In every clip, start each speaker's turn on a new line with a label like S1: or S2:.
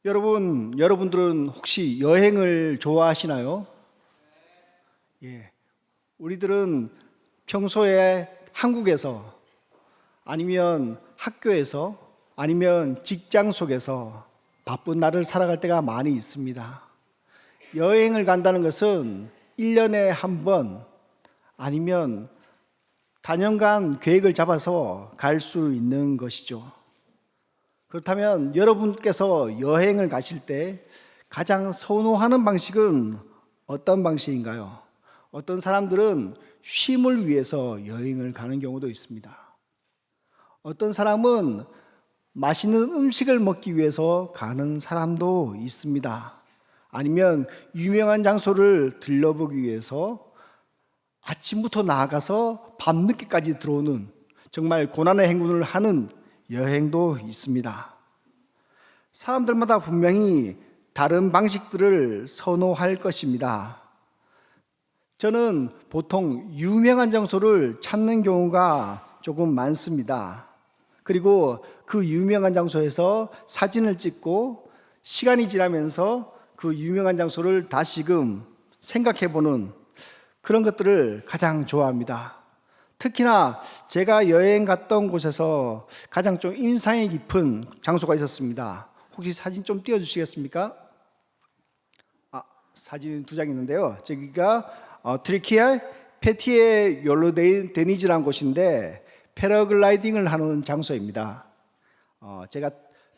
S1: 여러분들은 혹시 여행을 좋아하시나요? 예. 우리들은 평소에 한국에서 아니면 학교에서 아니면 직장 속에서 바쁜 날을 살아갈 때가 많이 있습니다. 여행을 간다는 것은 1년에 한 번 아니면 단연간 계획을 잡아서 갈 수 있는 것이죠. 그렇다면 여러분께서 여행을 가실 때 가장 선호하는 방식은 어떤 방식인가요? 어떤 사람들은 쉼을 위해서 여행을 가는 경우도 있습니다. 어떤 사람은 맛있는 음식을 먹기 위해서 가는 사람도 있습니다. 아니면 유명한 장소를 들러보기 위해서 아침부터 나가서 밤늦게까지 들어오는 정말 고난의 행군을 하는 여행도 있습니다. 사람들마다 분명히 다른 방식들을 선호할 것입니다. 저는 보통 유명한 장소를 찾는 경우가 조금 많습니다. 그리고 그 유명한 장소에서 사진을 찍고 시간이 지나면서 그 유명한 장소를 다시금 생각해보는 그런 것들을 가장 좋아합니다. 특히나 제가 여행 갔던 곳에서 가장 좀 인상이 깊은 장소가 있었습니다. 혹시 사진 좀 띄워주시겠습니까? 사진 두 장 있는데요. 저기가 트리키아 페티에 욜로데니즈라는 곳인데 패러글라이딩을 하는 장소입니다. 제가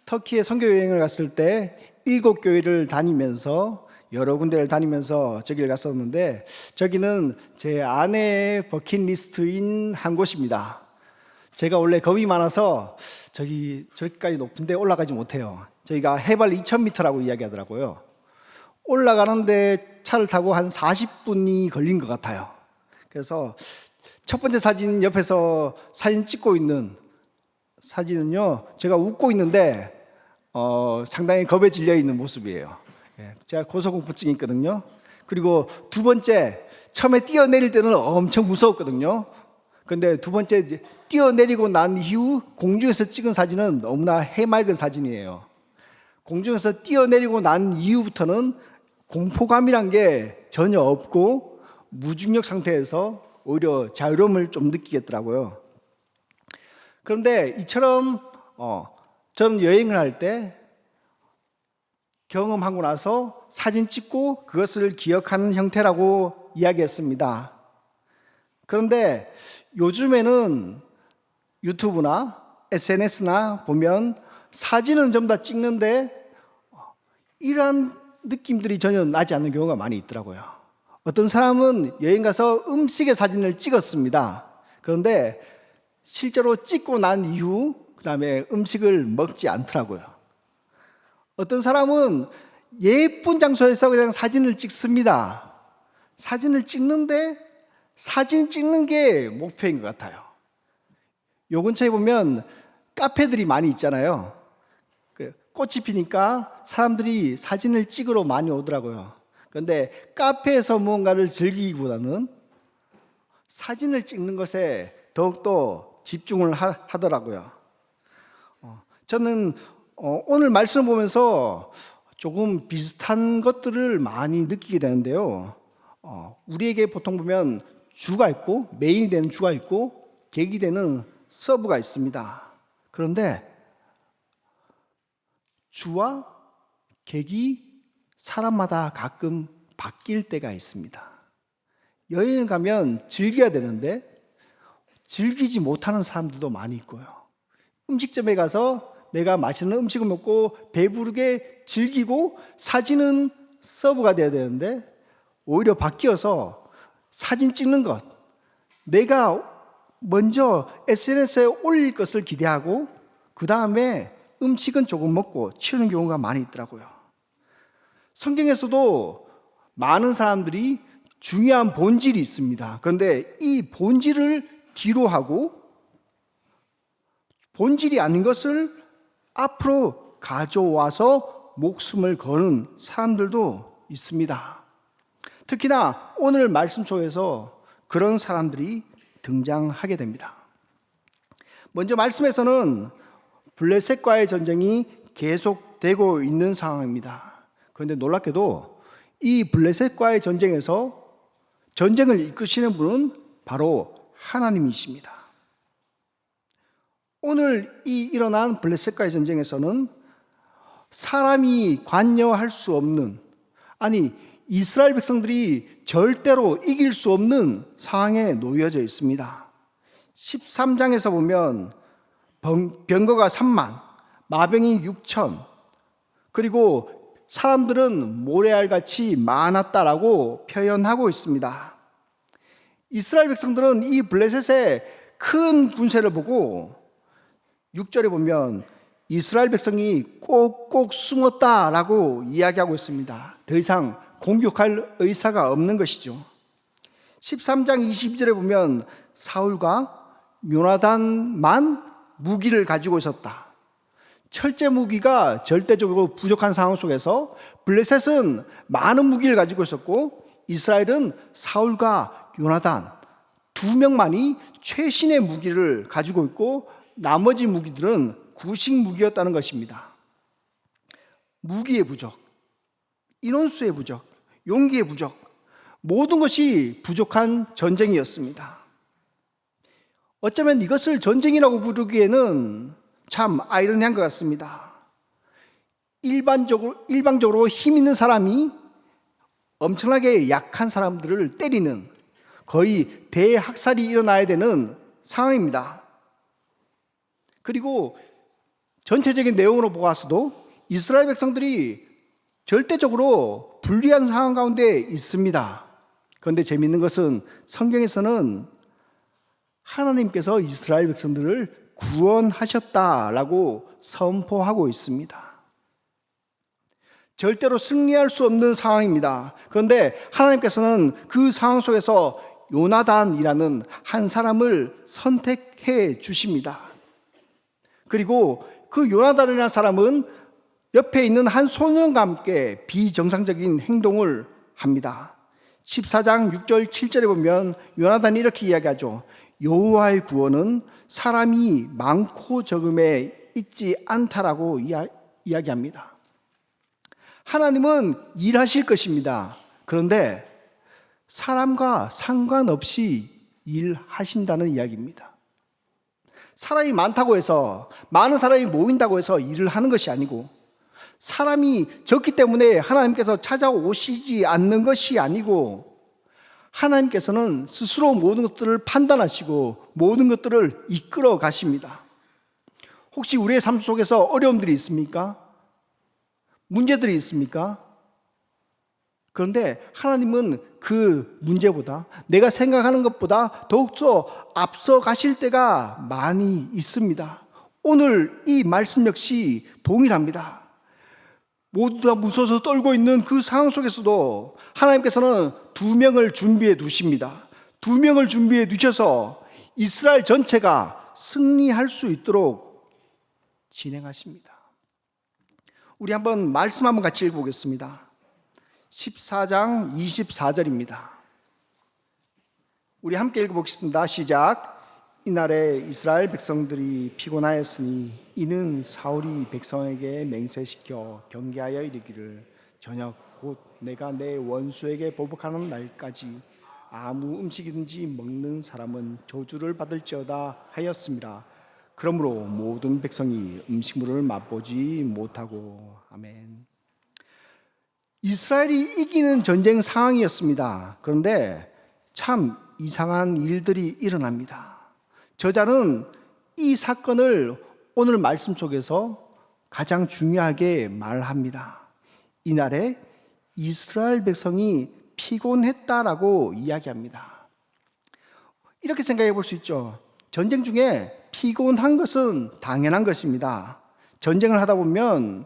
S1: 터키에 선교 여행을 갔을 때 7교회를 다니면서 여러 군데를 다니면서 저기를 갔었는데 저기는 제 아내의 버킷리스트인 한 곳입니다. 제가 원래 겁이 많아서 저기까지 높은데 올라가지 못해요. 저희가 해발 2000m라고 이야기하더라고요. 올라가는데 차를 타고 한 40분이 걸린 것 같아요. 그래서 첫 번째 사진 옆에서 사진 찍고 있는 사진은요, 제가 웃고 있는데 상당히 겁에 질려 있는 모습이에요. 제가 고소공포증이 있거든요. 그리고 두 번째, 처음에 뛰어내릴 때는 엄청 무서웠거든요. 근데 두 번째 뛰어내리고 난 이후 공중에서 찍은 사진은 너무나 해맑은 사진이에요. 공중에서 뛰어내리고 난 이후부터는 공포감이란 게 전혀 없고 무중력 상태에서 오히려 자유로움을 좀 느끼겠더라고요. 그런데 이처럼 저는 여행을 할 때 경험하고 나서 사진 찍고 그것을 기억하는 형태라고 이야기했습니다. 그런데 요즘에는 유튜브나 SNS나 보면 사진은 전부 다 찍는데 이러한 느낌들이 전혀 나지 않는 경우가 많이 있더라고요. 어떤 사람은 여행 가서 음식의 사진을 찍었습니다. 그런데 실제로 찍고 난 이후 그 다음에 음식을 먹지 않더라고요. 어떤 사람은 예쁜 장소에서 그냥 사진을 찍습니다. 사진을 찍는데 사진 찍는 게 목표인 것 같아요. 요 근처에 보면 카페들이 많이 있잖아요. 꽃이 피니까 사람들이 사진을 찍으러 많이 오더라고요. 그런데 카페에서 무언가를 즐기기보다는 사진을 찍는 것에 더욱더 집중을 하더라고요. 저는 오늘 말씀을 보면서 조금 비슷한 것들을 많이 느끼게 되는데요. 우리에게 보통 보면 주가 있고 메인이 되는 주가 있고 객이 되는 서브가 있습니다. 그런데 주와 객이 사람마다 가끔 바뀔 때가 있습니다. 여행을 가면 즐겨야 되는데 즐기지 못하는 사람들도 많이 있고요. 음식점에 가서 내가 맛있는 음식을 먹고 배부르게 즐기고 사진은 서브가 돼야 되는데 오히려 바뀌어서 사진 찍는 것, 내가 먼저 SNS에 올릴 것을 기대하고 그 다음에 음식은 조금 먹고 치우는 경우가 많이 있더라고요. 성경에서도 많은 사람들이 중요한 본질이 있습니다. 그런데 이 본질을 뒤로 하고 본질이 아닌 것을 앞으로 가져와서 목숨을 거는 사람들도 있습니다. 특히나 오늘 말씀 속에서 그런 사람들이 등장하게 됩니다. 먼저 말씀에서는 블레셋과의 전쟁이 계속 되고 있는 상황입니다. 그런데 놀랍게도 이 블레셋과의 전쟁에서 전쟁을 이끄시는 분은 바로 하나님이십니다. 오늘 이 일어난 블레셋과의 전쟁에서는 사람이 관여할 수 없는, 아니 이스라엘 백성들이 절대로 이길 수 없는 상황에 놓여져 있습니다. 13장에서 보면 병거가 3만, 마병이 6천, 그리고 사람들은 모래알같이 많았다라고 표현하고 있습니다. 이스라엘 백성들은 이 블레셋의 큰 군세를 보고 6절에 보면 이스라엘 백성이 꼭꼭 숨었다라고 이야기하고 있습니다. 더 이상 공격할 의사가 없는 것이죠. 13장 22절에 보면 사울과 요나단만 무기를 가지고 있었다. 철제 무기가 절대적으로 부족한 상황 속에서 블레셋은 많은 무기를 가지고 있었고 이스라엘은 사울과 요나단 두 명만이 최신의 무기를 가지고 있고 나머지 무기들은 구식 무기였다는 것입니다. 무기의 부족, 인원수의 부족, 용기의 부족, 모든 것이 부족한 전쟁이었습니다. 어쩌면 이것을 전쟁이라고 부르기에는 참 아이러니한 것 같습니다. 일방적으로 힘 있는 사람이 엄청나게 약한 사람들을 때리는 거의 대학살이 일어나야 되는 상황입니다. 그리고 전체적인 내용으로 보아서도 이스라엘 백성들이 절대적으로 불리한 상황 가운데 있습니다. 그런데 재미있는 것은 성경에서는 하나님께서 이스라엘 백성들을 구원하셨다라고 선포하고 있습니다. 절대로 승리할 수 없는 상황입니다. 그런데 하나님께서는 그 상황 속에서 요나단이라는 한 사람을 선택해 주십니다. 그리고 그 요나단이라는 사람은 옆에 있는 한 소년과 함께 비정상적인 행동을 합니다. 14장 6절 7절에 보면 요나단이 이렇게 이야기하죠. 여호와의 구원은 사람이 많고 적음에 있지 않다라고 이야기합니다. 하나님은 일하실 것입니다. 그런데 사람과 상관없이 일하신다는 이야기입니다. 사람이 많다고 해서, 많은 사람이 모인다고 해서 일을 하는 것이 아니고, 사람이 적기 때문에 하나님께서 찾아오시지 않는 것이 아니고, 하나님께서는 스스로 모든 것들을 판단하시고 모든 것들을 이끌어 가십니다. 혹시 우리의 삶 속에서 어려움들이 있습니까? 문제들이 있습니까? 그런데 하나님은 그 문제보다, 내가 생각하는 것보다 더욱더 앞서 가실 때가 많이 있습니다. 오늘 이 말씀 역시 동일합니다. 모두 다 무서워서 떨고 있는 그 상황 속에서도 하나님께서는 2명을 준비해 두십니다. 2명을 준비해 두셔서 이스라엘 전체가 승리할 수 있도록 진행하십니다. 우리 한번 말씀 한번 같이 읽어보겠습니다. 14장 24절입니다. 우리 함께 읽어보겠습니다. 시작. 이날에 이스라엘 백성들이 피곤하였으니 이는 사울이 백성에게 맹세시켜 경계하여 이르기를 저녁 곧 내가 내 원수에게 보복하는 날까지 아무 음식이든지 먹는 사람은 저주를 받을지어다 하였습니다. 그러므로 모든 백성이 음식물을 맛보지 못하고. 아멘. 이스라엘이 이기는 전쟁 상황이었습니다. 그런데 참 이상한 일들이 일어납니다. 저자는 이 사건을 오늘 말씀 속에서 가장 중요하게 말합니다. 이날에 이스라엘 백성이 피곤했다라고 이야기합니다. 이렇게 생각해 볼 수 있죠. 전쟁 중에 피곤한 것은 당연한 것입니다. 전쟁을 하다 보면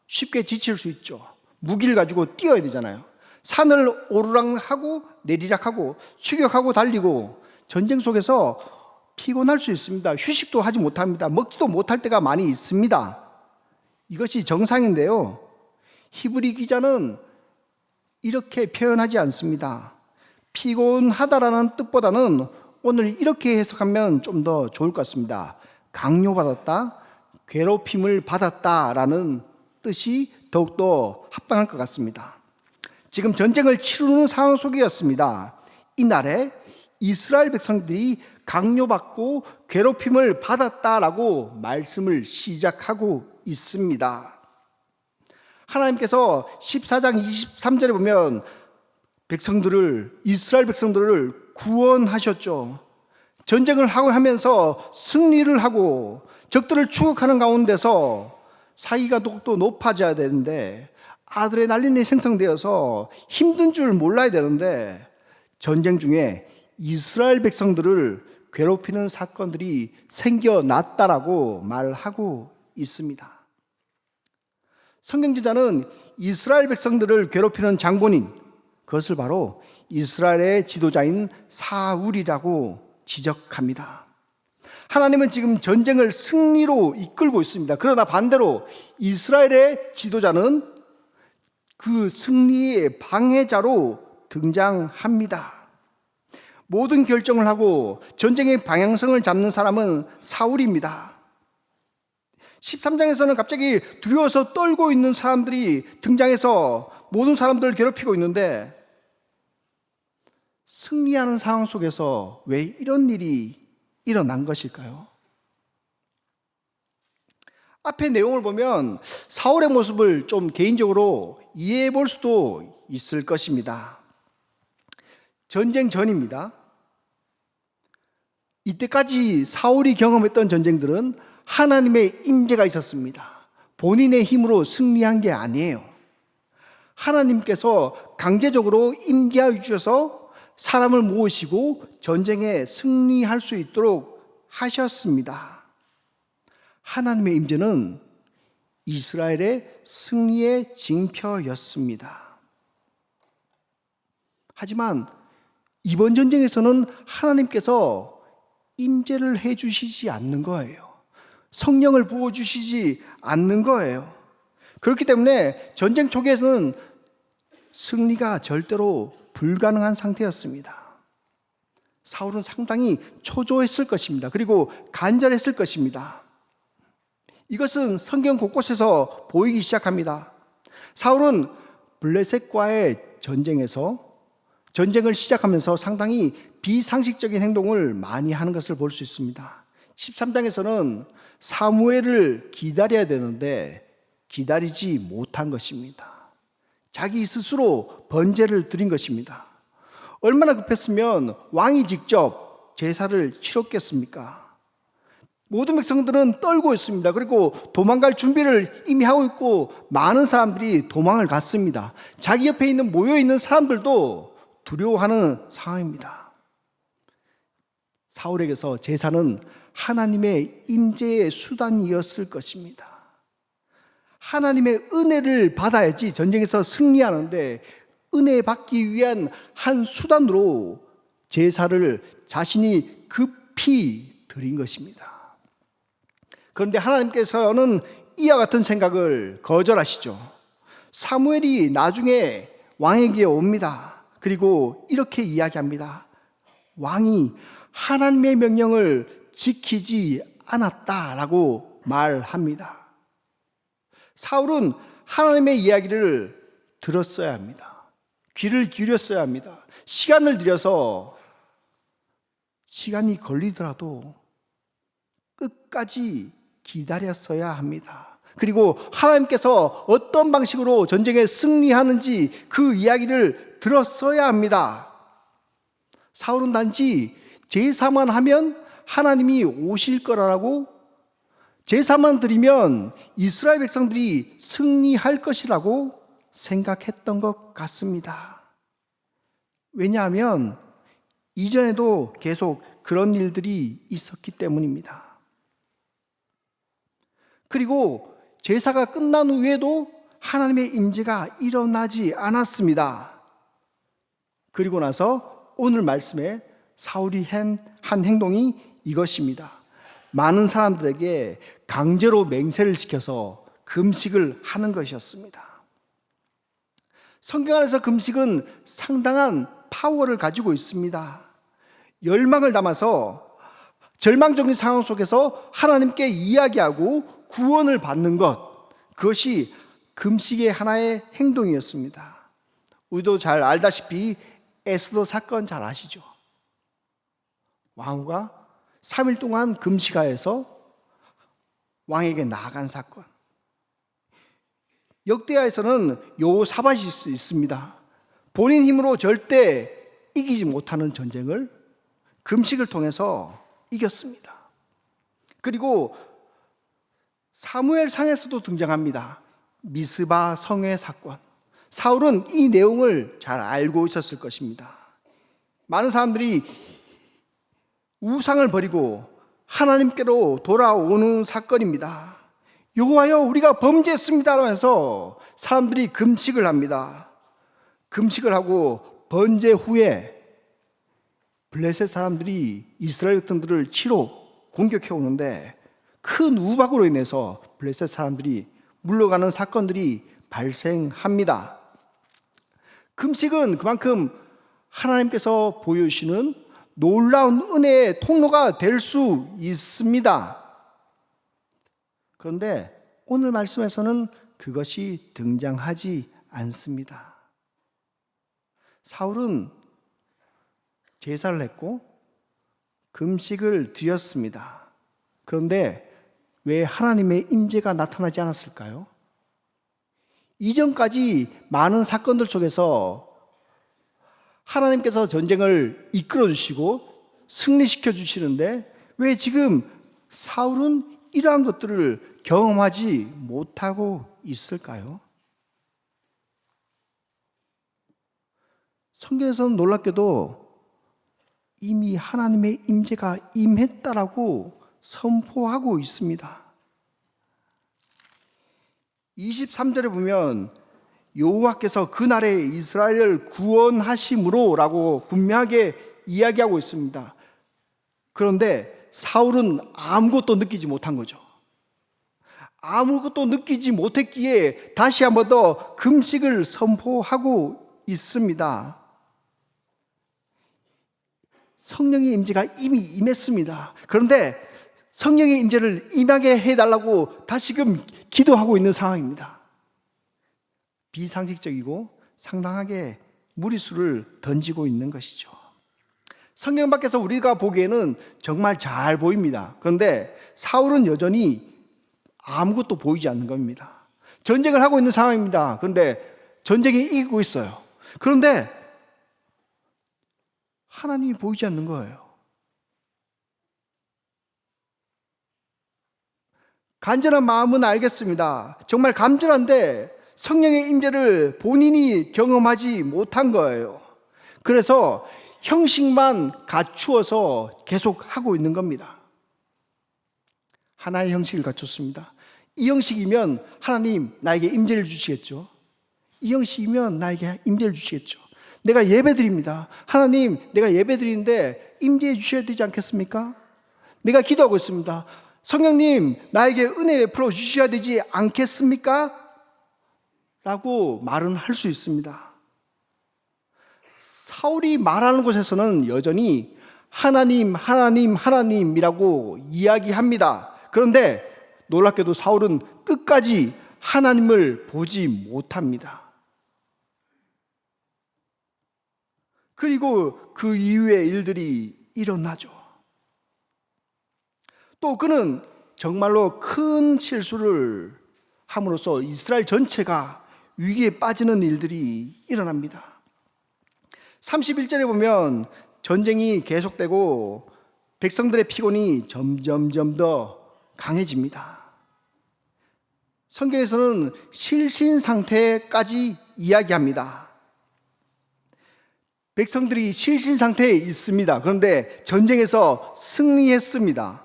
S1: 쉽게 지칠 수 있죠. 무기를 가지고 뛰어야 되잖아요. 산을 오르락하고 내리락하고 추격하고 달리고 전쟁 속에서 피곤할 수 있습니다. 휴식도 하지 못합니다. 먹지도 못할 때가 많이 있습니다. 이것이 정상인데요. 히브리 기자는 이렇게 표현하지 않습니다. 피곤하다라는 뜻보다는 오늘 이렇게 해석하면 좀 더 좋을 것 같습니다. 강요받았다, 괴롭힘을 받았다라는 뜻이 더욱더 합당할 것 같습니다. 지금 전쟁을 치르는 상황 속이었습니다. 이날에 이스라엘 백성들이 강요받고 괴롭힘을 받았다라고 말씀을 시작하고 있습니다. 하나님께서 14장 23절에 보면 이스라엘 백성들을 구원하셨죠. 전쟁을 하면서 승리를 하고 적들을 추격하는 가운데서 사이가 더욱더 높아져야 되는데 아드레날린이 생성되어서 힘든 줄 몰라야 되는데 전쟁 중에 이스라엘 백성들을 괴롭히는 사건들이 생겨났다라고 말하고 있습니다. 성경지자는 이스라엘 백성들을 괴롭히는 장본인, 그것을 바로 이스라엘의 지도자인 사울이라고 지적합니다. 하나님은 지금 전쟁을 승리로 이끌고 있습니다. 그러나 반대로 이스라엘의 지도자는 그 승리의 방해자로 등장합니다. 모든 결정을 하고 전쟁의 방향성을 잡는 사람은 사울입니다. 13장에서는 갑자기 두려워서 떨고 있는 사람들이 등장해서 모든 사람들을 괴롭히고 있는데 승리하는 상황 속에서 왜 이런 일이 일어난 것일까요? 앞에 내용을 보면 사울의 모습을 좀 개인적으로 이해해 볼 수도 있을 것입니다. 전쟁 전입니다. 이때까지 사울이 경험했던 전쟁들은 하나님의 임재가 있었습니다. 본인의 힘으로 승리한 게 아니에요. 하나님께서 강제적으로 임재해 주셔서 사람을 모으시고 전쟁에 승리할 수 있도록 하셨습니다. 하나님의 임재는 이스라엘의 승리의 징표였습니다. 하지만 이번 전쟁에서는 하나님께서 임재를 해주시지 않는 거예요. 성령을 부어주시지 않는 거예요. 그렇기 때문에 전쟁 초기에서는 승리가 절대로 불가능한 상태였습니다. 사울은 상당히 초조했을 것입니다. 그리고 간절했을 것입니다. 이것은 성경 곳곳에서 보이기 시작합니다. 사울은 블레셋과의 전쟁을 시작하면서 상당히 비상식적인 행동을 많이 하는 것을 볼 수 있습니다. 13장에서는 사무엘을 기다려야 되는데 기다리지 못한 것입니다. 자기 스스로 번제를 드린 것입니다. 얼마나 급했으면 왕이 직접 제사를 치렀겠습니까? 모든 백성들은 떨고 있습니다. 그리고 도망갈 준비를 이미 하고 있고 많은 사람들이 도망을 갔습니다. 자기 옆에 모여 있는 사람들도 두려워하는 상황입니다. 사울에게서 제사는 하나님의 임재의 수단이었을 것입니다. 하나님의 은혜를 받아야지 전쟁에서 승리하는데 은혜 받기 위한 한 수단으로 제사를 자신이 급히 드린 것입니다. 그런데 하나님께서는 이와 같은 생각을 거절하시죠. 사무엘이 나중에 왕에게 옵니다. 그리고 이렇게 이야기합니다. 왕이 하나님의 명령을 지키지 않았다라고 말합니다. 사울은 하나님의 이야기를 들었어야 합니다. 귀를 기울였어야 합니다. 시간을 들여서 시간이 걸리더라도 끝까지 기다렸어야 합니다. 그리고 하나님께서 어떤 방식으로 전쟁에 승리하는지 그 이야기를 들었어야 합니다. 사울은 단지 제사만 하면 하나님이 오실 거라고, 제사만 드리면 이스라엘 백성들이 승리할 것이라고 생각했던 것 같습니다. 왜냐하면 이전에도 계속 그런 일들이 있었기 때문입니다. 그리고 제사가 끝난 후에도 하나님의 임재가 일어나지 않았습니다. 그리고 나서 오늘 말씀에 사울이 한 행동이 이것입니다. 많은 사람들에게 강제로 맹세를 시켜서 금식을 하는 것이었습니다. 성경 안에서 금식은 상당한 파워를 가지고 있습니다. 열망을 담아서 절망적인 상황 속에서 하나님께 이야기하고 구원을 받는 것, 그것이 금식의 하나의 행동이었습니다. 우리도 잘 알다시피 에스더 사건 잘 아시죠? 왕후가 3일 동안 금식하여서 왕에게 나아간 사건. 역대하에서는 여호사밧이 있습니다. 본인 힘으로 절대 이기지 못하는 전쟁을 금식을 통해서 이겼습니다. 그리고 사무엘상에서도 등장합니다. 미스바 성회 사건. 사울은 이 내용을 잘 알고 있었을 것입니다. 많은 사람들이 우상을 버리고 하나님께로 돌아오는 사건입니다. 여호와여, 우리가 범죄했습니다 하면서 사람들이 금식을 합니다. 금식을 하고 번제 후에 블레셋 사람들이 이스라엘 백성들을 치러 공격해 오는데 큰 우박으로 인해서 블레셋 사람들이 물러가는 사건들이 발생합니다. 금식은 그만큼 하나님께서 보여주시는 놀라운 은혜의 통로가 될 수 있습니다. 그런데 오늘 말씀에서는 그것이 등장하지 않습니다. 사울은 제사를 했고 금식을 드렸습니다. 그런데 왜 하나님의 임재가 나타나지 않았을까요? 이전까지 많은 사건들 속에서 하나님께서 전쟁을 이끌어 주시고 승리시켜 주시는데 왜 지금 사울은 이러한 것들을 경험하지 못하고 있을까요? 성경에서는 놀랍게도 이미 하나님의 임재가 임했다라고 선포하고 있습니다. 23절에 보면 여호와께서 그날에 이스라엘을 구원하심으로 라고 분명하게 이야기하고 있습니다. 그런데 사울은 아무것도 느끼지 못한 거죠. 아무것도 느끼지 못했기에 다시 한 번 더 금식을 선포하고 있습니다. 성령의 임재가 이미 임했습니다. 그런데 성령의 임재를 임하게 해달라고 다시금 기도하고 있는 상황입니다. 비상식적이고 상당하게 무리수를 던지고 있는 것이죠. 성경 밖에서 우리가 보기에는 정말 잘 보입니다. 그런데 사울은 여전히 아무것도 보이지 않는 겁니다. 전쟁을 하고 있는 상황입니다. 그런데 전쟁에 이기고 있어요. 그런데 하나님이 보이지 않는 거예요. 간절한 마음은 알겠습니다. 정말 간절한데 성령의 임재를 본인이 경험하지 못한 거예요. 그래서 형식만 갖추어서 계속 하고 있는 겁니다. 하나의 형식을 갖췄습니다. 이 형식이면 하나님 나에게 임재를 주시겠죠. 이 형식이면 나에게 임재를 주시겠죠. 내가 예배드립니다. 하나님, 내가 예배드리는데 임재해 주셔야 되지 않겠습니까? 내가 기도하고 있습니다. 성령님, 나에게 은혜 베풀어 주셔야 되지 않겠습니까? 라고 말은 할 수 있습니다. 사울이 말하는 곳에서는 여전히 하나님, 하나님, 하나님이라고 이야기합니다. 그런데 놀랍게도 사울은 끝까지 하나님을 보지 못합니다. 그리고 그 이후의 일들이 일어나죠. 또 그는 정말로 큰 실수를 함으로써 이스라엘 전체가 위기에 빠지는 일들이 일어납니다. 31절에 보면 전쟁이 계속되고 백성들의 피곤이 점점 더 강해집니다. 성경에서는 실신 상태까지 이야기합니다. 백성들이 실신 상태에 있습니다. 그런데 전쟁에서 승리했습니다.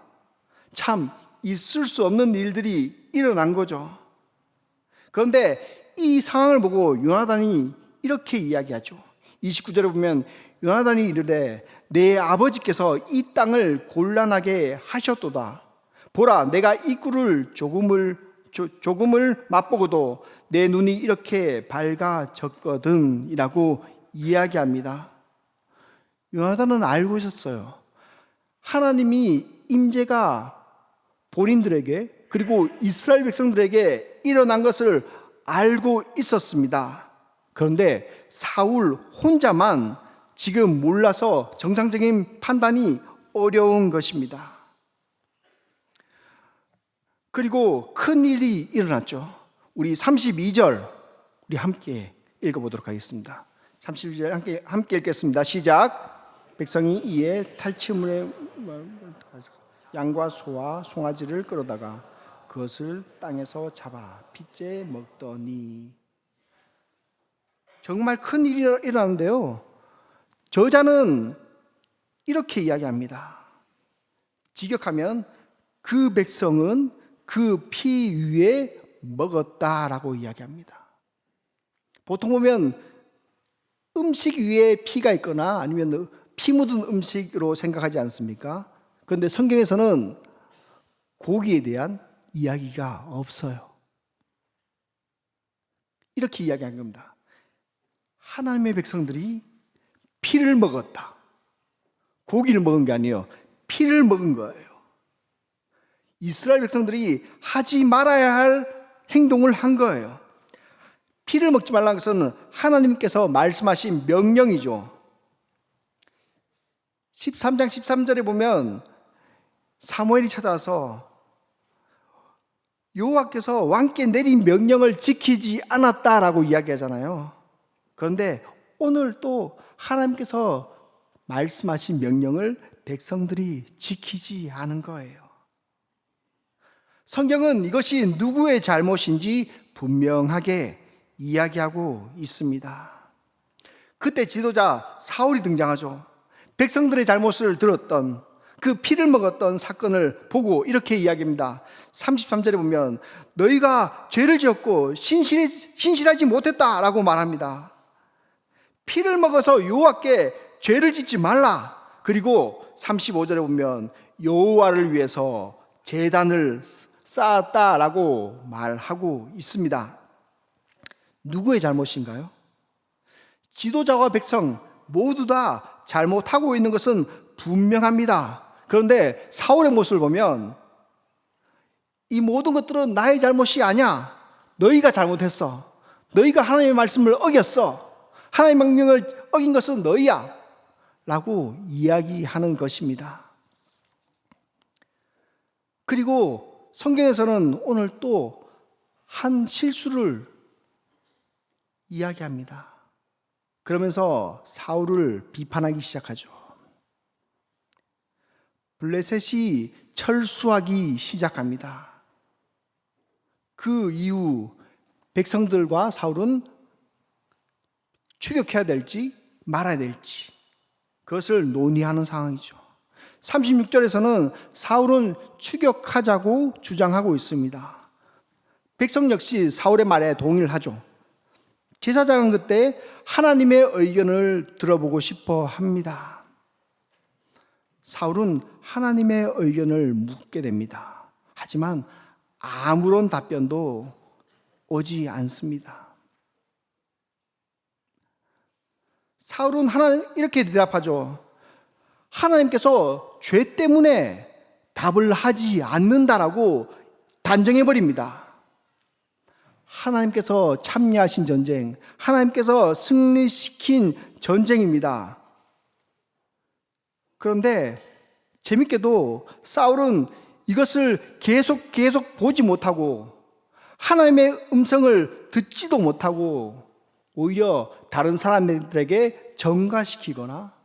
S1: 참 있을 수 없는 일들이 일어난 거죠. 그런데 이 상황을 보고 요나단이 이렇게 이야기하죠. 29절에 보면 요나단이 이르되 내 아버지께서 이 땅을 곤란하게 하셨도다. 보라, 내가 이 꿀을 조금을 맛보고도 내 눈이 이렇게 밝아졌거든 이라고 이야기합니다. 요나단은 알고 있었어요. 하나님이 임재가 본인들에게 그리고 이스라엘 백성들에게 일어난 것을 알고 있었습니다. 그런데 사울 혼자만 지금 몰라서 정상적인 판단이 어려운 것입니다. 그리고 큰 일이 일어났죠. 우리 32절 우리 함께 읽어보도록 하겠습니다. 32절 함께 읽겠습니다. 시작. 백성이 이에 탈취물에 양과 소와 송아지를 끌어다가 그것을 땅에서 잡아 핏째 먹더니. 정말 큰 일이 일어났는데요. 저자는 이렇게 이야기합니다. 직역하면 그 백성은 그 피 위에 먹었다라고 이야기합니다. 보통 보면 음식 위에 피가 있거나 아니면 피 묻은 음식으로 생각하지 않습니까? 그런데 성경에서는 고기에 대한 이야기가 없어요. 이렇게 이야기한 겁니다. 하나님의 백성들이 피를 먹었다. 고기를 먹은 게 아니에요. 피를 먹은 거예요. 이스라엘 백성들이 하지 말아야 할 행동을 한 거예요. 피를 먹지 말라는 것은 하나님께서 말씀하신 명령이죠. 13장 13절에 보면 사무엘이 찾아와서 여호와께서 왕께 내린 명령을 지키지 않았다라고 이야기하잖아요. 그런데 오늘 또 하나님께서 말씀하신 명령을 백성들이 지키지 않은 거예요. 성경은 이것이 누구의 잘못인지 분명하게 이야기하고 있습니다. 그때 지도자 사울이 등장하죠. 백성들의 잘못을 들었던 그 피를 먹었던 사건을 보고 이렇게 이야기합니다. 33절에 보면 너희가 죄를 지었고 신실하지 못했다라고 말합니다. 피를 먹어서 여호와께 죄를 짓지 말라. 그리고 35절에 보면 여호와를 위해서 제단을 쌓았다라고 말하고 있습니다. 누구의 잘못인가요? 지도자와 백성 모두 다 잘못하고 있는 것은 분명합니다. 그런데 사울의 모습을 보면 이 모든 것들은 나의 잘못이 아니야. 너희가 잘못했어. 너희가 하나님의 말씀을 어겼어. 하나님의 명령을 어긴 것은 너희야. 라고 이야기하는 것입니다. 그리고 성경에서는 오늘 또 한 실수를 이야기합니다. 그러면서 사울을 비판하기 시작하죠. 블레셋이 철수하기 시작합니다. 그 이후 백성들과 사울은 추격해야 될지 말아야 될지 그것을 논의하는 상황이죠. 36절에서는 사울은 추격하자고 주장하고 있습니다. 백성 역시 사울의 말에 동의를 하죠. 제사장은 그때 하나님의 의견을 들어보고 싶어 합니다. 사울은 하나님의 의견을 묻게 됩니다. 하지만 아무런 답변도 오지 않습니다. 사울은 이렇게 대답하죠. 하나님께서 죄 때문에 답을 하지 않는다라고 단정해버립니다. 하나님께서 참여하신 전쟁, 하나님께서 승리시킨 전쟁입니다. 그런데 재밌게도 사울은 이것을 계속 보지 못하고 하나님의 음성을 듣지도 못하고 오히려 다른 사람들에게 전가시키거나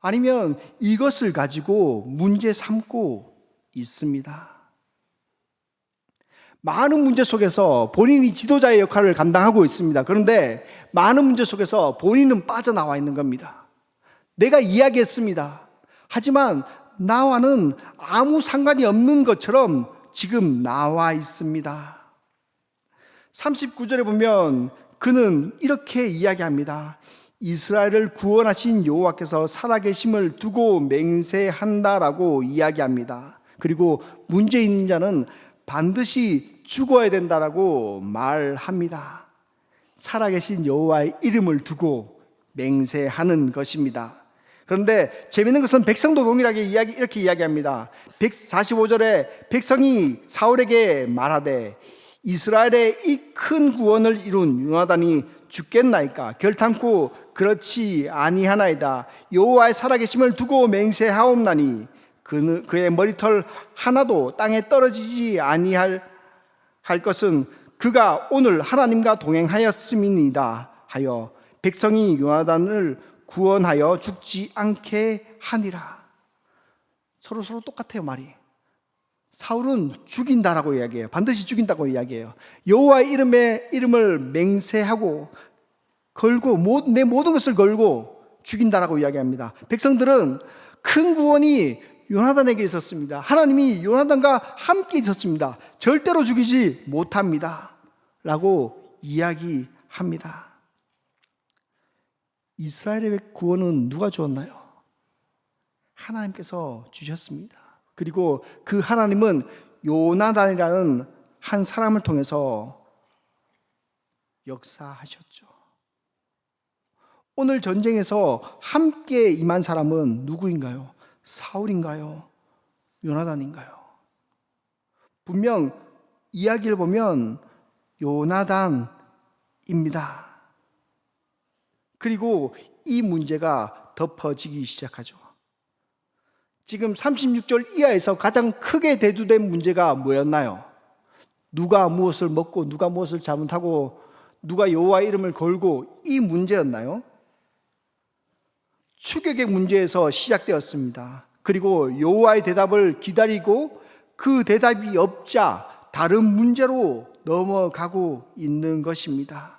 S1: 아니면 이것을 가지고 문제 삼고 있습니다. 많은 문제 속에서 본인이 지도자의 역할을 감당하고 있습니다. 그런데 많은 문제 속에서 본인은 빠져나와 있는 겁니다. 내가 이야기했습니다. 하지만 나와는 아무 상관이 없는 것처럼 지금 나와 있습니다. 39절에 보면 그는 이렇게 이야기합니다. 이스라엘을 구원하신 여호와께서 살아계심을 두고 맹세한다라고 이야기합니다. 그리고 문제 있는 자는 반드시 죽어야 된다라고 말합니다. 살아계신 여호와의 이름을 두고 맹세하는 것입니다. 그런데 재미있는 것은 백성도 동일하게 이렇게 이야기합니다. 145절에 백성이 사울에게 말하되 이스라엘의 이 큰 구원을 이룬 요나단이 죽겠나이까? 결탄코 그렇지 아니하나이다. 여호와의 살아계심을 두고 맹세하옵나니 그의 머리털 하나도 땅에 떨어지지 아니할 것은 그가 오늘 하나님과 동행하였음이니이다 하여 백성이 요나단을 구원하여 죽지 않게 하니라. 서로 똑같아요, 말이. 사울은 죽인다라고 이야기해요. 반드시 죽인다고 이야기해요. 여호와의 이름을 맹세하고 걸고 내 모든 것을 걸고 죽인다라고 이야기합니다. 백성들은 큰 구원이 요나단에게 있었습니다. 하나님이 요나단과 함께 있었습니다. 절대로 죽이지 못합니다 라고 이야기합니다. 이스라엘의 구원은 누가 주었나요? 하나님께서 주셨습니다. 그리고 그 하나님은 요나단이라는 한 사람을 통해서 역사하셨죠. 오늘 전쟁에서 함께 임한 사람은 누구인가요? 사울인가요? 요나단인가요? 분명 이야기를 보면 요나단입니다. 그리고 이 문제가 덮어지기 시작하죠. 지금 36절 이하에서 가장 크게 대두된 문제가 뭐였나요? 누가 무엇을 먹고 누가 무엇을 잘못하고 누가 여호와의 이름을 걸고, 이 문제였나요? 추격의 문제에서 시작되었습니다. 그리고 여호와의 대답을 기다리고 그 대답이 없자 다른 문제로 넘어가고 있는 것입니다.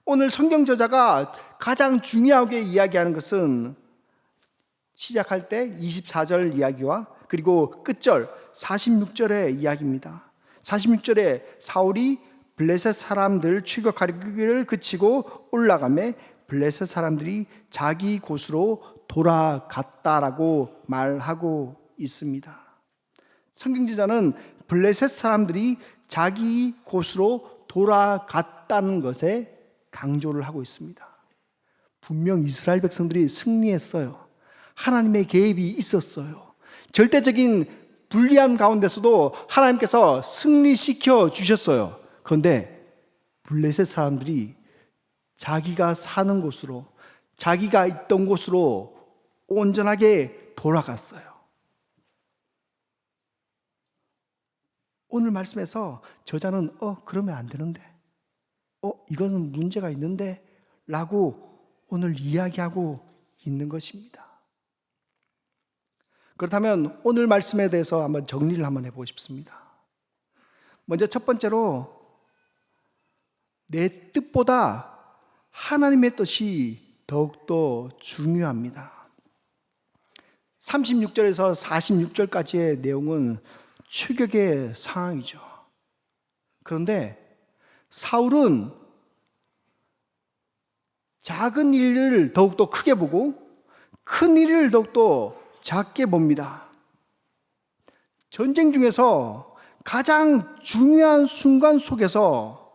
S1: 오늘 성경 저자가 가장 중요하게 이야기하는 것은 시작할 때 24절 이야기와 그리고 끝절 46절의 이야기입니다. 46절에 사울이 블레셋 사람들 추격하기를 그치고 올라가매 블레셋 사람들이 자기 곳으로 돌아갔다라고 말하고 있습니다. 성경지자는 블레셋 사람들이 자기 곳으로 돌아갔다는 것에 강조를 하고 있습니다. 분명 이스라엘 백성들이 승리했어요. 하나님의 개입이 있었어요. 절대적인 불리함 가운데서도 하나님께서 승리시켜 주셨어요. 그런데 블레셋 사람들이 자기가 사는 곳으로, 자기가 있던 곳으로 온전하게 돌아갔어요. 오늘 말씀에서 저자는 그러면 안 되는데, 이거는 문제가 있는데 라고 오늘 이야기하고 있는 것입니다. 그렇다면 오늘 말씀에 대해서 한번 정리를 한번 해보고 싶습니다. 먼저 첫 번째로, 내 뜻보다 하나님의 뜻이 더욱더 중요합니다. 36절에서 46절까지의 내용은 추격의 상황이죠. 그런데 사울은 작은 일을 더욱더 크게 보고 큰 일을 더욱더 작게 봅니다. 전쟁 중에서 가장 중요한 순간 속에서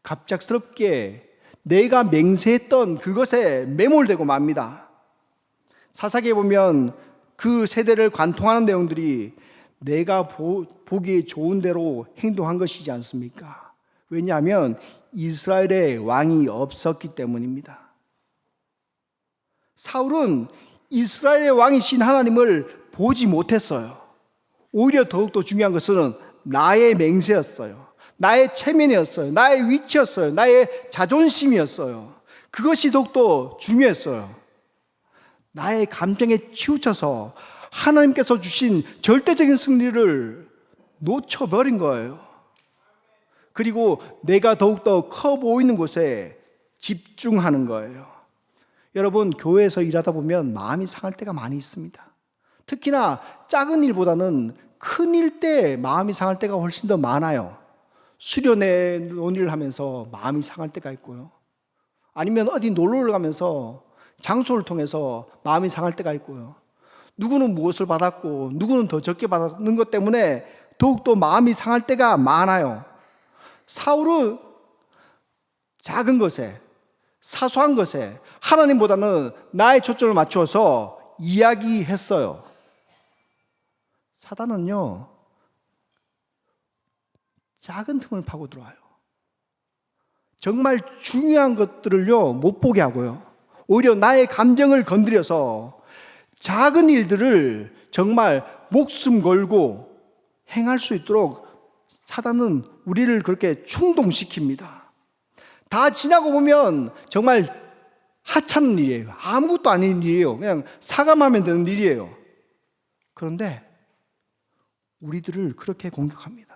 S1: 갑작스럽게 내가 맹세했던 그것에 매몰되고 맙니다. 사사기에 보면 그 세대를 관통하는 내용들이 내가 보기에 좋은 대로 행동한 것이지 않습니까? 왜냐하면 이스라엘의 왕이 없었기 때문입니다. 사울은 이스라엘의 왕이신 하나님을 보지 못했어요. 오히려 더욱더 중요한 것은 나의 맹세였어요. 나의 체면이었어요. 나의 위치였어요. 나의 자존심이었어요. 그것이 더욱더 중요했어요. 나의 감정에 치우쳐서 하나님께서 주신 절대적인 승리를 놓쳐버린 거예요. 그리고 내가 더욱더 커 보이는 곳에 집중하는 거예요. 여러분, 교회에서 일하다 보면 마음이 상할 때가 많이 있습니다. 특히나 작은 일보다는 큰 일 때 마음이 상할 때가 훨씬 더 많아요. 수련회 논의를 하면서 마음이 상할 때가 있고요. 아니면 어디 놀러를 가면서 장소를 통해서 마음이 상할 때가 있고요. 누구는 무엇을 받았고 누구는 더 적게 받는 것 때문에 더욱더 마음이 상할 때가 많아요. 사울은 작은 것에, 사소한 것에 하나님보다는 나의 초점을 맞추어서 이야기했어요. 사단은요, 작은 틈을 파고 들어와요. 정말 중요한 것들을요 못 보게 하고요. 오히려 나의 감정을 건드려서 작은 일들을 정말 목숨 걸고 행할 수 있도록 사단은 우리를 그렇게 충동시킵니다. 다 지나고 보면 정말 하찮은 일이에요. 아무것도 아닌 일이에요. 그냥 사과하면 되는 일이에요. 그런데 우리들을 그렇게 공격합니다.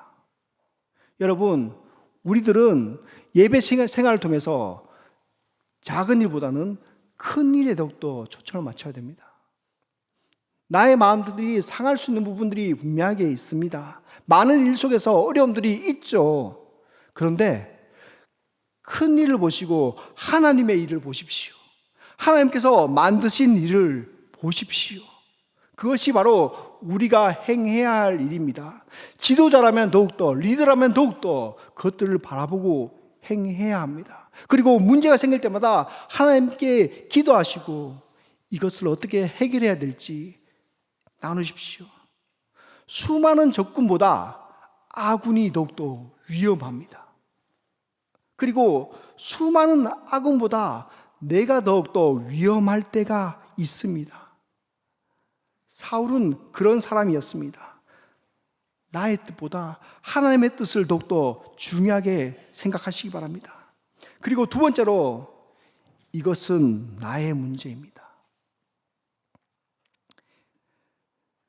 S1: 여러분, 우리들은 예배 생활을 통해서 작은 일보다는 큰 일에 더욱더 초점을 맞춰야 됩니다. 나의 마음들이 상할 수 있는 부분들이 분명하게 있습니다. 많은 일 속에서 어려움들이 있죠. 그런데 큰 일을 보시고 하나님의 일을 보십시오. 하나님께서 만드신 일을 보십시오. 그것이 바로 우리가 행해야 할 일입니다. 지도자라면 더욱더, 리더라면 더욱더 그것들을 바라보고 행해야 합니다. 그리고 문제가 생길 때마다 하나님께 기도하시고 이것을 어떻게 해결해야 될지 나누십시오. 수많은 적군보다 아군이 더욱더 위험합니다. 그리고 수많은 아군보다 내가 더욱더 위험할 때가 있습니다. 사울은 그런 사람이었습니다. 나의 뜻보다 하나님의 뜻을 더욱더 중요하게 생각하시기 바랍니다. 그리고 두 번째로 이것은 나의 문제입니다.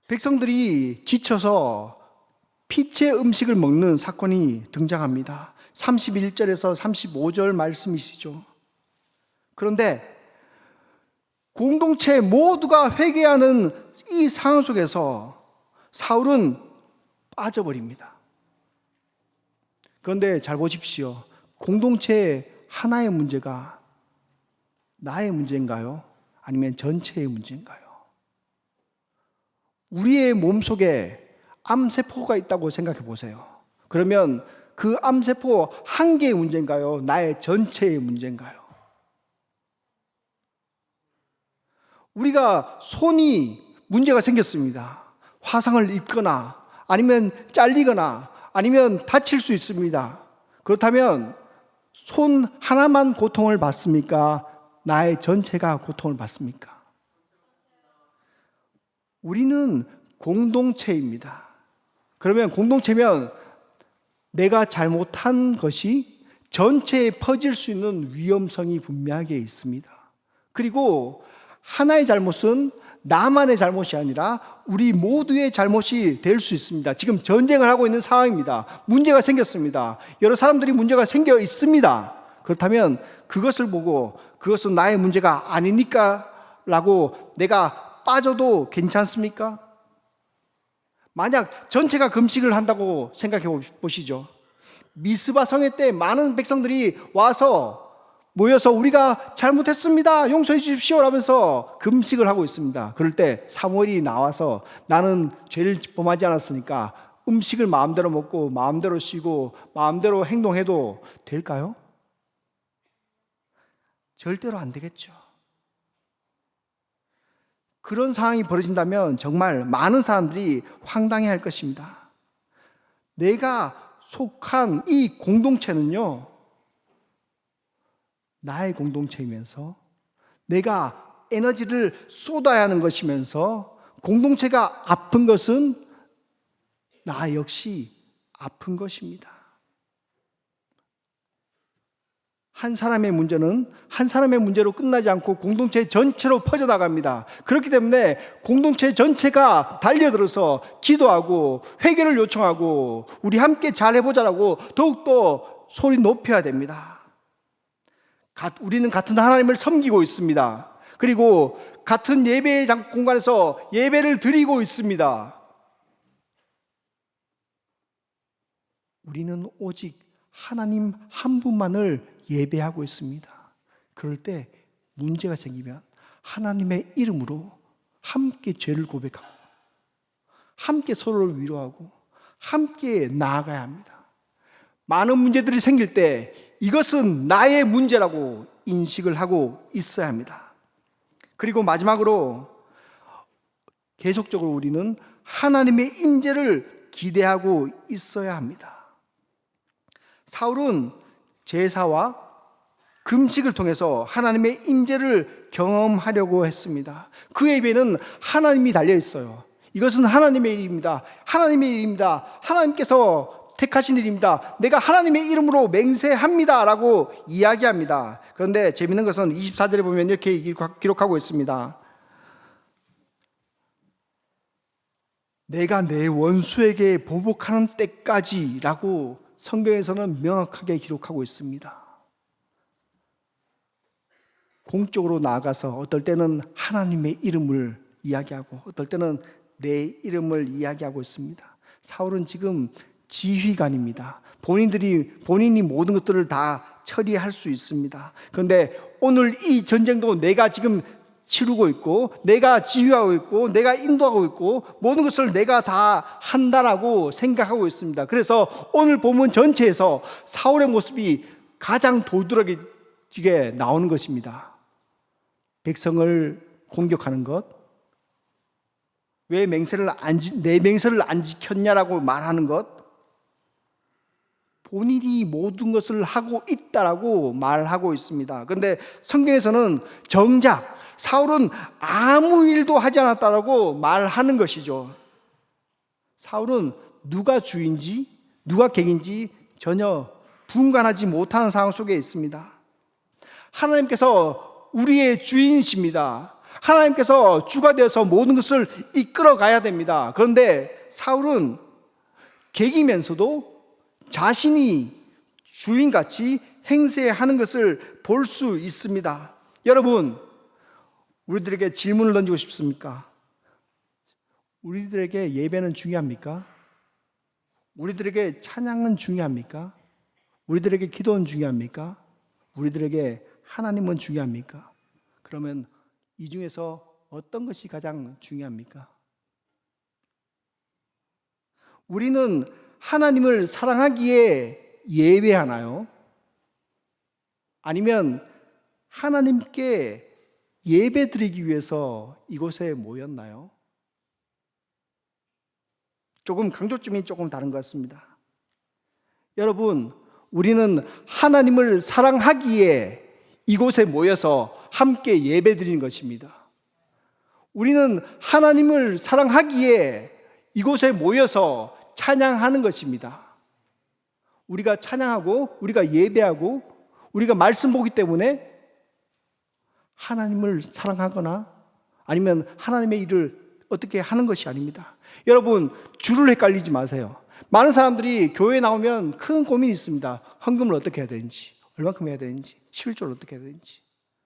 S1: 백성들이 지쳐서 피체 음식을 먹는 사건이 등장합니다. 31절에서 35절 말씀이시죠. 그런데 공동체 모두가 회개하는 이 상황 속에서 사울은 빠져버립니다. 그런데 잘 보십시오. 공동체 하나의 문제가 나의 문제인가요? 아니면 전체의 문제인가요? 우리의 몸속에 암세포가 있다고 생각해 보세요. 그러면 그 암세포 한 개의 문제인가요? 나의 전체의 문제인가요? 우리가 손이 문제가 생겼습니다. 화상을 입거나 아니면 잘리거나 아니면 다칠 수 있습니다. 그렇다면 손 하나만 고통을 받습니까? 나의 전체가 고통을 받습니까? 우리는 공동체입니다. 그러면 공동체면 내가 잘못한 것이 전체에 퍼질 수 있는 위험성이 분명하게 있습니다. 그리고 하나의 잘못은 나만의 잘못이 아니라 우리 모두의 잘못이 될 수 있습니다. 지금 전쟁을 하고 있는 상황입니다. 문제가 생겼습니다. 여러 사람들이 문제가 생겨 있습니다. 그렇다면 그것을 보고 그것은 나의 문제가 아니니까 라고 내가 빠져도 괜찮습니까? 만약 전체가 금식을 한다고 생각해 보시죠. 미스바 성회 때 많은 백성들이 와서 모여서 우리가 잘못했습니다. 용서해 주십시오. 라면서 금식을 하고 있습니다. 그럴 때 사무엘이 나와서 나는 죄를 범하지 않았으니까 음식을 마음대로 먹고 마음대로 쉬고 마음대로 행동해도 될까요? 절대로 안 되겠죠. 그런 상황이 벌어진다면 정말 많은 사람들이 황당해할 것입니다. 내가 속한 이 공동체는요, 나의 공동체이면서 내가 에너지를 쏟아야 하는 것이면서 공동체가 아픈 것은 나 역시 아픈 것입니다. 한 사람의 문제는 한 사람의 문제로 끝나지 않고 공동체 전체로 퍼져나갑니다. 그렇기 때문에 공동체 전체가 달려들어서 기도하고 회개를 요청하고 우리 함께 잘해보자라고 더욱더 소리 높여야 됩니다. 우리는 같은 하나님을 섬기고 있습니다. 그리고 같은 예배의 공간에서 예배를 드리고 있습니다. 우리는 오직 하나님 한 분만을 예배하고 있습니다. 그럴 때 문제가 생기면 하나님의 이름으로 함께 죄를 고백하고 함께 서로를 위로하고 함께 나아가야 합니다. 많은 문제들이 생길 때 이것은 나의 문제라고 인식을 하고 있어야 합니다. 그리고 마지막으로 계속적으로 우리는 하나님의 임재를 기대하고 있어야 합니다. 사울은 제사와 금식을 통해서 하나님의 임재를 경험하려고 했습니다. 그의 입에는 하나님이 달려 있어요. 이것은 하나님의 일입니다. 하나님의 일입니다. 하나님께서 택하신 일입니다. 내가 하나님의 이름으로 맹세합니다 라고 이야기합니다. 그런데 재밌는 것은 24절에 보면 이렇게 기록하고 있습니다. 내가 내 원수에게 보복하는 때까지 라고 성경에서는 명확하게 기록하고 있습니다. 공적으로 나아가서 어떨 때는 하나님의 이름을 이야기하고 어떨 때는 내 이름을 이야기하고 있습니다. 사울은 지금 지휘관입니다. 본인이 모든 것들을 다 처리할 수 있습니다. 그런데 오늘 이 전쟁도 내가 지금 치르고 있고 내가 지휘하고 있고 내가 인도하고 있고 모든 것을 내가 다 한다라고 생각하고 있습니다. 그래서 오늘 본문 전체에서 사울의 모습이 가장 도드라지게 나오는 것입니다. 백성을 공격하는 것, 왜 내 맹세를 안 지켰냐라고 말하는 것, 본인이 모든 것을 하고 있다라고 말하고 있습니다. 그런데 성경에서는 정작 사울은 아무 일도 하지 않았다라고 말하는 것이죠. 사울은 누가 주인지 누가 객인지 전혀 분간하지 못하는 상황 속에 있습니다. 하나님께서 우리의 주인이십니다. 하나님께서 주가 되어서 모든 것을 이끌어 가야 됩니다. 그런데 사울은 객이면서도 자신이 주인같이 행세하는 것을 볼 수 있습니다. 여러분, 우리들에게 질문을 던지고 싶습니까? 우리들에게 예배는 중요합니까? 우리들에게 찬양은 중요합니까? 우리들에게 기도는 중요합니까? 우리들에게 하나님은 중요합니까? 그러면 이 중에서 어떤 것이 가장 중요합니까? 우리는 하나님을 사랑하기에 예배하나요? 아니면 하나님께 예배 드리기 위해서 이곳에 모였나요? 조금 강조점이 조금 다른 것 같습니다. 여러분, 우리는 하나님을 사랑하기에 이곳에 모여서 함께 예배 드리는 것입니다. 우리는 하나님을 사랑하기에 이곳에 모여서 찬양하는 것입니다. 우리가 찬양하고 우리가 예배하고 우리가 말씀 보기 때문에 하나님을 사랑하거나 아니면 하나님의 일을 어떻게 하는 것이 아닙니다. 여러분, 주를 헷갈리지 마세요. 많은 사람들이 교회에 나오면 큰 고민이 있습니다. 헌금을 어떻게 해야 되는지, 얼마큼 해야 되는지, 11조를 어떻게 해야 되는지.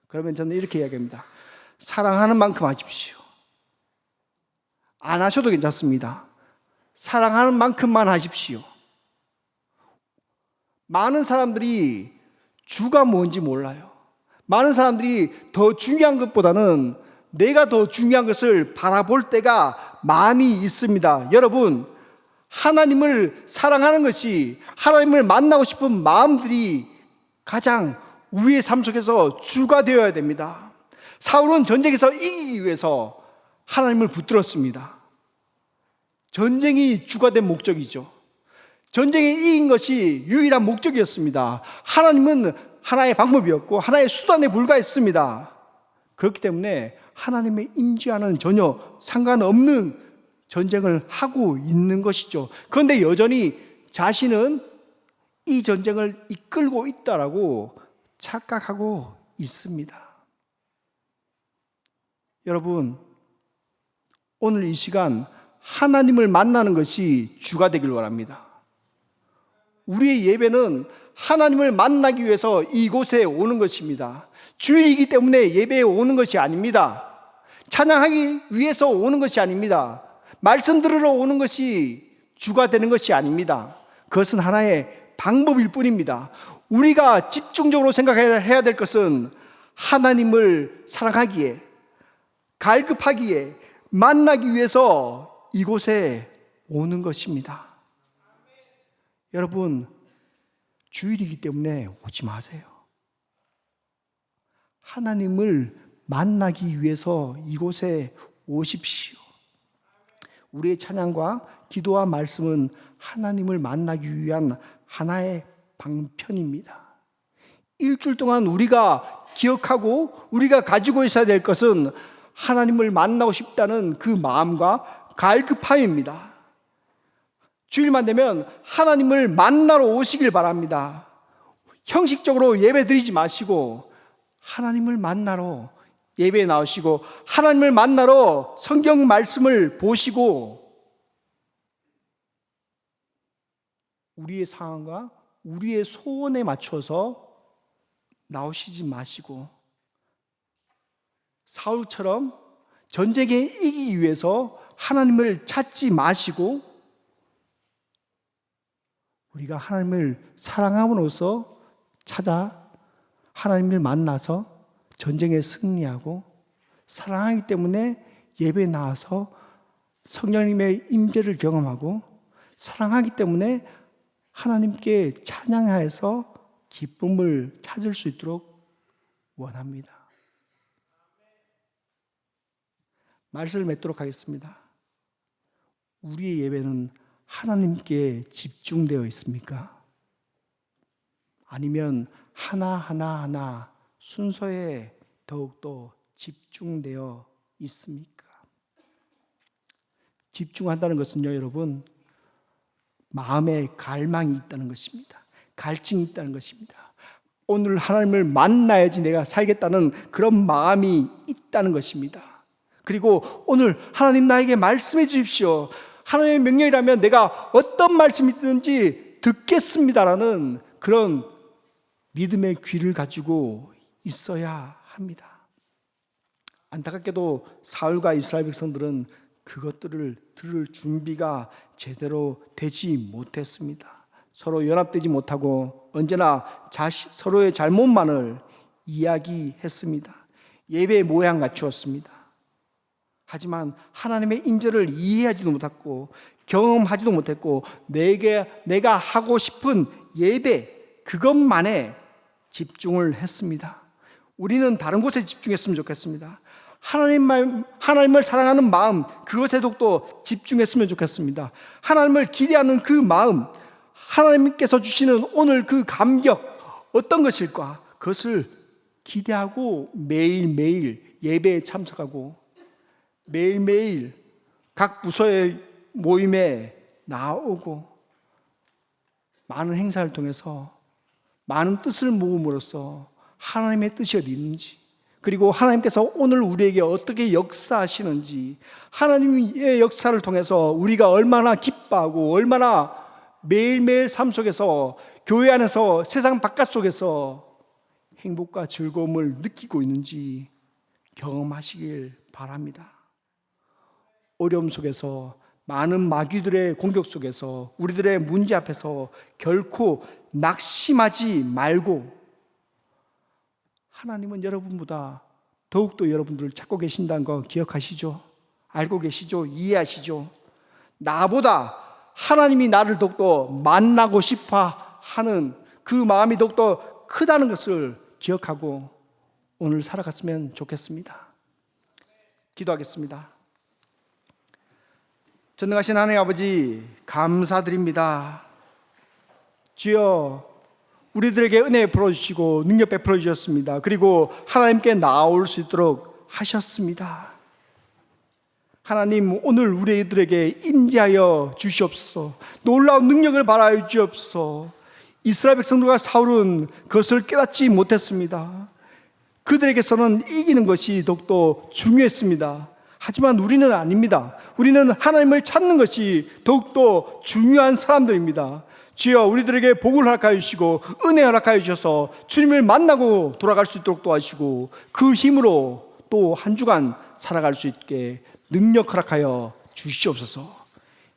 S1: 그러면 저는 이렇게 이야기합니다. 사랑하는 만큼 하십시오. 안 하셔도 괜찮습니다. 사랑하는 만큼만 하십시오. 많은 사람들이 주가 뭔지 몰라요. 많은 사람들이 더 중요한 것보다는 내가 더 중요한 것을 바라볼 때가 많이 있습니다. 여러분, 하나님을 사랑하는 것이, 하나님을 만나고 싶은 마음들이 가장 우리의 삶 속에서 주가 되어야 됩니다. 사울은 전쟁에서 이기기 위해서 하나님을 붙들었습니다. 전쟁이 주가 된 목적이죠. 전쟁에 이긴 것이 유일한 목적이었습니다. 하나님은 하나의 방법이었고 하나의 수단에 불과했습니다. 그렇기 때문에 하나님의 임재와는 전혀 상관없는 전쟁을 하고 있는 것이죠. 그런데 여전히 자신은 이 전쟁을 이끌고 있다라고 착각하고 있습니다. 여러분, 오늘 이 시간 하나님을 만나는 것이 주가 되길 원합니다. 우리의 예배는 하나님을 만나기 위해서 이곳에 오는 것입니다. 주일이기 때문에 예배에 오는 것이 아닙니다. 찬양하기 위해서 오는 것이 아닙니다. 말씀 들으러 오는 것이 주가 되는 것이 아닙니다. 그것은 하나의 방법일 뿐입니다. 우리가 집중적으로 생각해야 될 것은 하나님을 사랑하기에, 갈급하기에, 만나기 위해서 이곳에 오는 것입니다. 여러분, 주일이기 때문에 오지 마세요. 하나님을 만나기 위해서 이곳에 오십시오. 우리의 찬양과 기도와 말씀은 하나님을 만나기 위한 하나의 방편입니다. 일주일 동안 우리가 기억하고 우리가 가지고 있어야 될 것은 하나님을 만나고 싶다는 그 마음과 갈급함입니다. 주일만 되면 하나님을 만나러 오시길 바랍니다. 형식적으로 예배 드리지 마시고 하나님을 만나러 예배에 나오시고 하나님을 만나러 성경 말씀을 보시고 우리의 상황과 우리의 소원에 맞춰서 나오시지 마시고 사울처럼 전쟁에 이기기 위해서 하나님을 찾지 마시고 우리가 하나님을 사랑함으로써 찾아 하나님을 만나서 전쟁에 승리하고 사랑하기 때문에 예배에 나와서 성령님의 임재를 경험하고 사랑하기 때문에 하나님께 찬양하여서 기쁨을 찾을 수 있도록 원합니다. 말씀을 맺도록 하겠습니다. 우리의 예배는 하나님께 집중되어 있습니까? 아니면 하나하나 순서에 더욱더 집중되어 있습니까? 집중한다는 것은요, 여러분, 마음에 갈망이 있다는 것입니다. 갈증이 있다는 것입니다. 오늘 하나님을 만나야지 내가 살겠다는 그런 마음이 있다는 것입니다. 그리고 오늘 하나님 나에게 말씀해 주십시오. 하나님의 명령이라면 내가 어떤 말씀이든지 듣겠습니다라는 그런 믿음의 귀를 가지고 있어야 합니다. 안타깝게도 사울과 이스라엘 백성들은 그것들을 들을 준비가 제대로 되지 못했습니다. 서로 연합되지 못하고 언제나 서로의 잘못만을 이야기했습니다. 예배의 모양 갖추었습니다. 하지만 하나님의 인재를 이해하지도 못했고 경험하지도 못했고 내가 하고 싶은 예배 그것만에 집중을 했습니다. 우리는 다른 곳에 집중했으면 좋겠습니다. 하나님을 사랑하는 마음 그것에 더욱더 집중했으면 좋겠습니다. 하나님을 기대하는 그 마음, 하나님께서 주시는 오늘 그 감격 어떤 것일까? 그것을 기대하고 매일매일 예배에 참석하고 매일매일 각 부서의 모임에 나오고 많은 행사를 통해서 많은 뜻을 모음으로써 하나님의 뜻이 어디 있는지, 그리고 하나님께서 오늘 우리에게 어떻게 역사하시는지, 하나님의 역사를 통해서 우리가 얼마나 기뻐하고 얼마나 매일매일 삶 속에서 교회 안에서 세상 바깥 속에서 행복과 즐거움을 느끼고 있는지 경험하시길 바랍니다. 어려움 속에서 많은 마귀들의 공격 속에서 우리들의 문제 앞에서 결코 낙심하지 말고 하나님은 여러분보다 더욱더 여러분들을 찾고 계신다는 거 기억하시죠? 알고 계시죠? 이해하시죠? 나보다 하나님이 나를 더욱더 만나고 싶어 하는 그 마음이 더욱더 크다는 것을 기억하고 오늘 살아갔으면 좋겠습니다. 기도하겠습니다. 전능하신 하나님 아버지 감사드립니다. 주여 우리들에게 은혜 베풀어주시고 능력 베풀어 주셨습니다. 그리고 하나님께 나올 수 있도록 하셨습니다. 하나님 오늘 우리들에게 임재하여 주시옵소서. 놀라운 능력을 발하여 주시옵소서. 이스라엘 백성들과 사울은 그것을 깨닫지 못했습니다. 그들에게서는 이기는 것이 더욱더 중요했습니다. 하지만 우리는 아닙니다. 우리는 하나님을 찾는 것이 더욱더 중요한 사람들입니다. 주여 우리들에게 복을 허락하여 주시고 은혜 허락하여 주셔서 주님을 만나고 돌아갈 수 있도록 도와주시고 그 힘으로 또 한 주간 살아갈 수 있게 능력 허락하여 주시옵소서.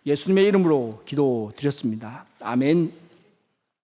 S1: 예수님의 이름으로 기도드렸습니다. 아멘.